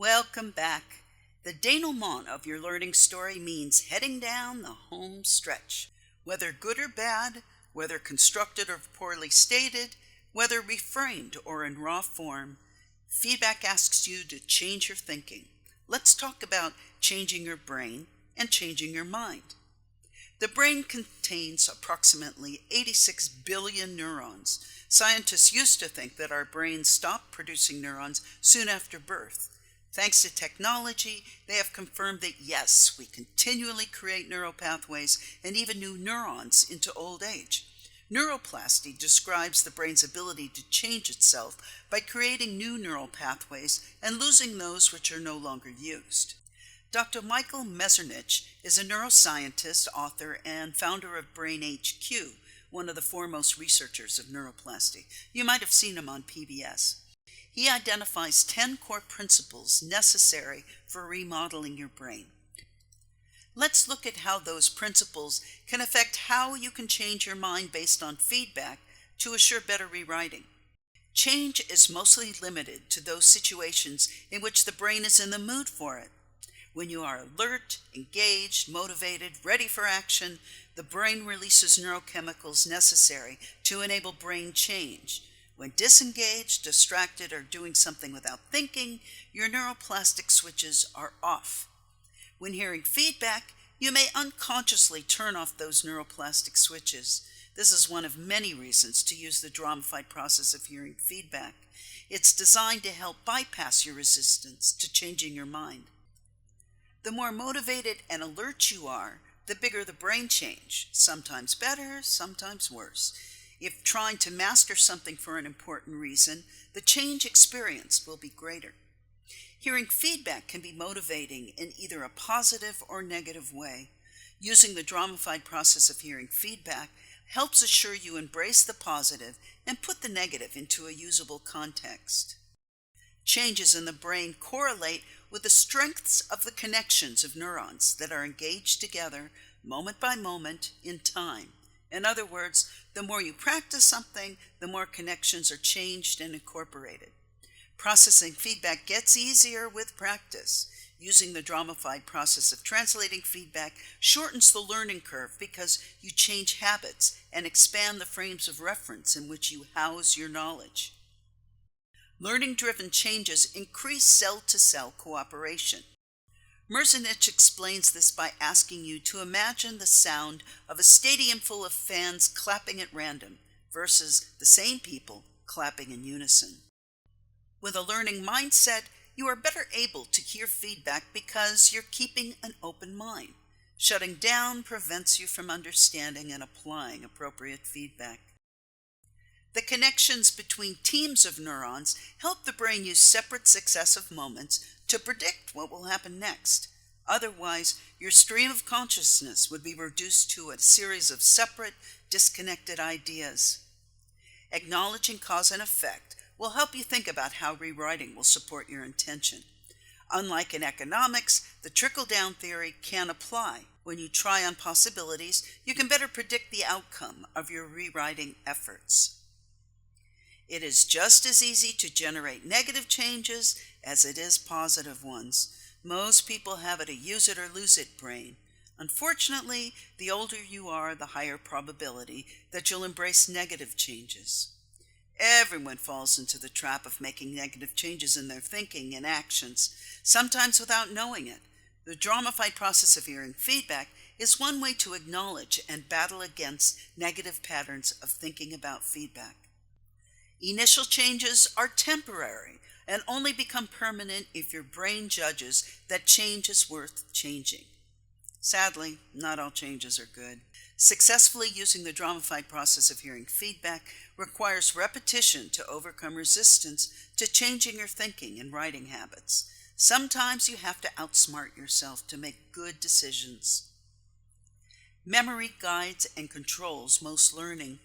Welcome back. The denouement of your learning story means heading down the home stretch. Whether good or bad, whether constructed or poorly stated, whether reframed or in raw form, feedback asks you to change your thinking. Let's talk about changing your brain and changing your mind. The brain contains approximately 86 billion neurons. Scientists used to think that our brains stopped producing neurons soon after birth. Thanks to technology, they have confirmed that yes, we continually create neural pathways and even new neurons into old age. Neuroplasty describes the brain's ability to change itself by creating new neural pathways and losing those which are no longer used. Dr. Michael Mesernich is a neuroscientist, author, and founder of Brain HQ, one of the foremost researchers of neuroplasty. You might have seen him on PBS. He identifies 10 core principles necessary for remodeling your brain. Let's look at how those principles can affect how you can change your mind based on feedback to assure better rewriting. Change is mostly limited to those situations in which the brain is in the mood for it. When you are alert, engaged, motivated, ready for action, the brain releases neurochemicals necessary to enable brain change. When disengaged, distracted, or doing something without thinking, your neuroplastic switches are off. When hearing feedback, you may unconsciously turn off those neuroplastic switches. This is one of many reasons to use the Dramafied process of hearing feedback. It's designed to help bypass your resistance to changing your mind. The more motivated and alert you are, the bigger the brain change, sometimes better, sometimes worse. If trying to master something for an important reason, the change experienced will be greater. Hearing feedback can be motivating in either a positive or negative way. Using the Dramafied process of hearing feedback helps assure you embrace the positive and put the negative into a usable context. Changes in the brain correlate with the strengths of the connections of neurons that are engaged together moment by moment in time. In other words, the more you practice something, the more connections are changed and incorporated. Processing feedback gets easier with practice. Using the Dramafied process of translating feedback shortens the learning curve because you change habits and expand the frames of reference in which you house your knowledge. Learning-driven changes increase cell-to-cell cooperation. Mesernich explains this by asking you to imagine the sound of a stadium full of fans clapping at random versus the same people clapping in unison. With a learning mindset, you are better able to hear feedback because you're keeping an open mind. Shutting down prevents you from understanding and applying appropriate feedback. The connections between teams of neurons help the brain use separate successive moments to predict what will happen next. Otherwise, your stream of consciousness would be reduced to a series of separate, disconnected ideas. Acknowledging cause and effect will help you think about how rewriting will support your intention. Unlike in economics, the trickle-down theory can apply. When you try on possibilities, you can better predict the outcome of your rewriting efforts. It is just as easy to generate negative changes as it is positive ones. Most people have a use it or lose it brain. Unfortunately, the older you are, the higher probability that you'll embrace negative changes. Everyone falls into the trap of making negative changes in their thinking and actions, sometimes without knowing it. The Dramafied process of hearing feedback is one way to acknowledge and battle against negative patterns of thinking about feedback. Initial changes are temporary and only become permanent if your brain judges that change is worth changing. Sadly, not all changes are good. Successfully using the Dramafied process of hearing feedback requires repetition to overcome resistance to changing your thinking and writing habits. Sometimes you have to outsmart yourself to make good decisions. Memory guides and controls most learning.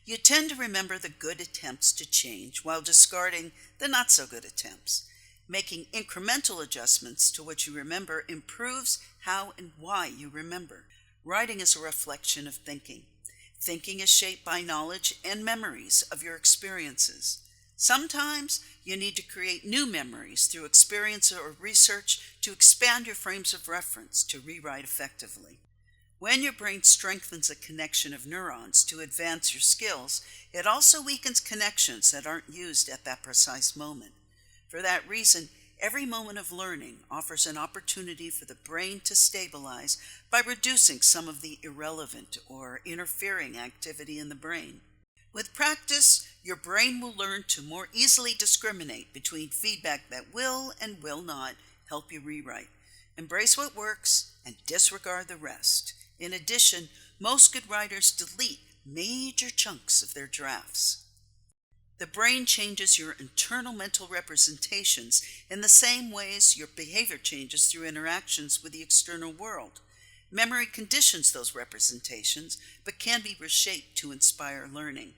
You tend to remember the good attempts to change while discarding the not-so-good attempts. Making incremental adjustments to what you remember improves how and why you remember. Writing is a reflection of thinking. Thinking is shaped by knowledge and memories of your experiences. Sometimes you need to create new memories through experience or research to expand your frames of reference to rewrite effectively. When your brain strengthens a connection of neurons to advance your skills, it also weakens connections that aren't used at that precise moment. For that reason, every moment of learning offers an opportunity for the brain to stabilize by reducing some of the irrelevant or interfering activity in the brain. With practice, your brain will learn to more easily discriminate between feedback that will and will not help you rewrite. Embrace what works and disregard the rest. In addition, most good writers delete major chunks of their drafts. The brain changes your internal mental representations in the same ways your behavior changes through interactions with the external world. Memory conditions those representations, but can be reshaped to inspire learning.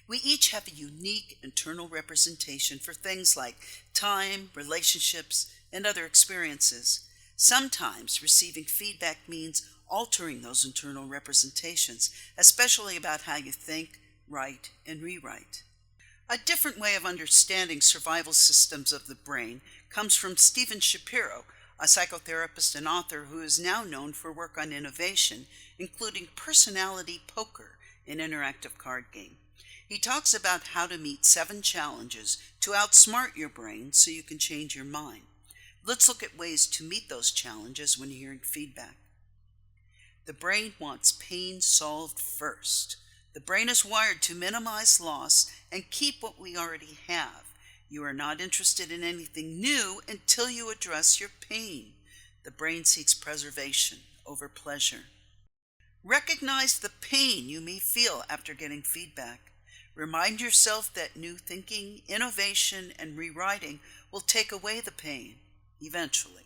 We each have a unique internal representation for things like time, relationships, and other experiences. Sometimes receiving feedback means altering those internal representations, especially about how you think, write, and rewrite. A different way of understanding survival systems of the brain comes from Stephen Shapiro, a psychotherapist and author who is now known for work on innovation, including personality poker, an interactive card game. He talks about how to meet 7 challenges to outsmart your brain so you can change your mind. Let's look at ways to meet those challenges when hearing feedback. The brain wants pain solved first. The brain is wired to minimize loss and keep what we already have. You are not interested in anything new until you address your pain. The brain seeks preservation over pleasure. Recognize the pain you may feel after getting feedback. Remind yourself that new thinking, innovation, and rewriting will take away the pain, eventually.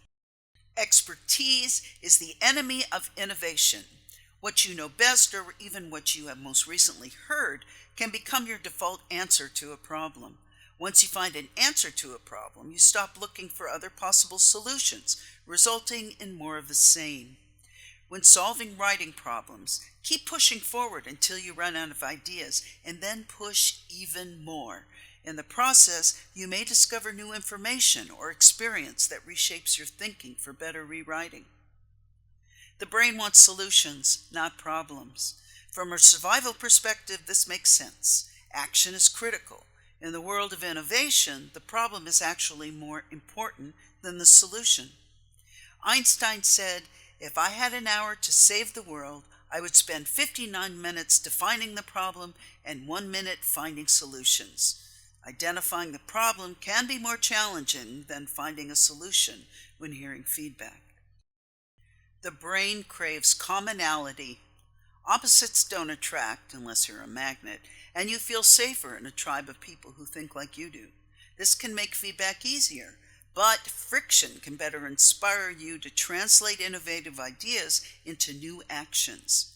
Expertise is the enemy of innovation. What you know best, or even what you have most recently heard, can become your default answer to a problem. Once you find an answer to a problem, you stop looking for other possible solutions, resulting in more of the same. When solving writing problems, keep pushing forward until you run out of ideas, and then push even more. In the process, you may discover new information or experience that reshapes your thinking for better rewriting. The brain wants solutions, not problems. From a survival perspective, this makes sense. Action is critical. In the world of innovation, the problem is actually more important than the solution. Einstein said, "If I had an hour to save the world, I would spend 59 minutes defining the problem and 1 minute finding solutions." Identifying the problem can be more challenging than finding a solution when hearing feedback. The brain craves commonality. Opposites don't attract unless you're a magnet, and you feel safer in a tribe of people who think like you do. This can make feedback easier, but friction can better inspire you to translate innovative ideas into new actions.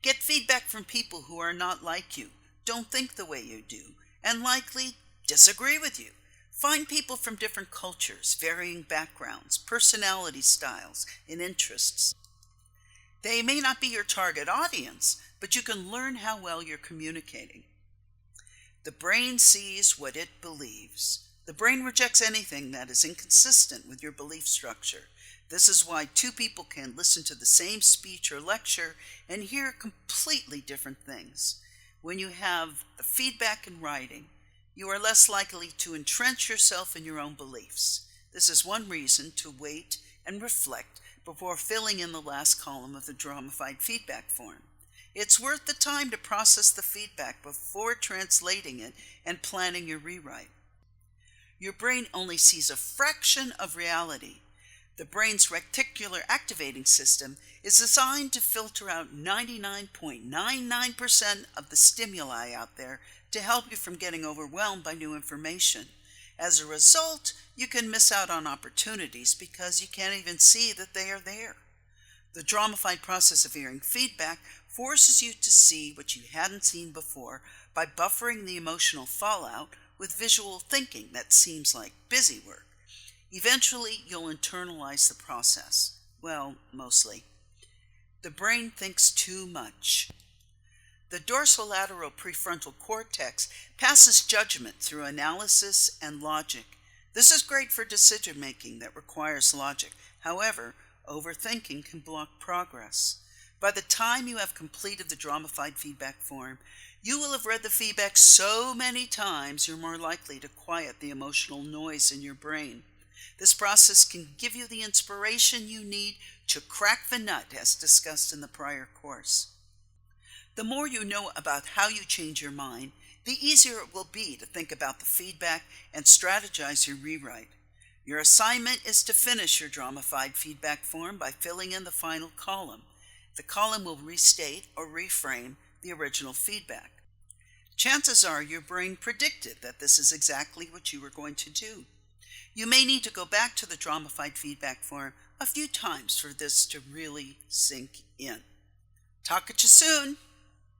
Get feedback from people who are not like you, don't think the way you do, and likely disagree with you. Find people from different cultures, varying backgrounds, personality styles, and interests. They may not be your target audience, but you can learn how well you're communicating. The brain sees what it believes. The brain rejects anything that is inconsistent with your belief structure. This is why 2 people can listen to the same speech or lecture and hear completely different things. When you have the feedback in writing, you are less likely to entrench yourself in your own beliefs. This is one reason to wait and reflect before filling in the last column of the Dramafied Feedback Form. It's worth the time to process the feedback before translating it and planning your rewrite. Your brain only sees a fraction of reality. The brain's reticular activating system is designed to filter out 99.99% of the stimuli out there to help you from getting overwhelmed by new information. As a result, you can miss out on opportunities because you can't even see that they are there. The dramafied process of hearing feedback forces you to see what you hadn't seen before by buffering the emotional fallout with visual thinking that seems like busy work. Eventually, you'll internalize the process. Well, mostly. The brain thinks too much. The dorsolateral prefrontal cortex passes judgment through analysis and logic. This is great for decision making that requires logic. However, overthinking can block progress. By the time you have completed the Dramafied Feedback Form, you will have read the feedback so many times you're more likely to quiet the emotional noise in your brain. This process can give you the inspiration you need to crack the nut, as discussed in the prior course. The more you know about how you change your mind, the easier it will be to think about the feedback and strategize your rewrite. Your assignment is to finish your Dramafied Feedback Form by filling in the final column. The column will restate or reframe the original feedback. Chances are your brain predicted that this is exactly what you were going to do. You may need to go back to the Dramafied Feedback Form a few times for this to really sink in. Talk at you soon.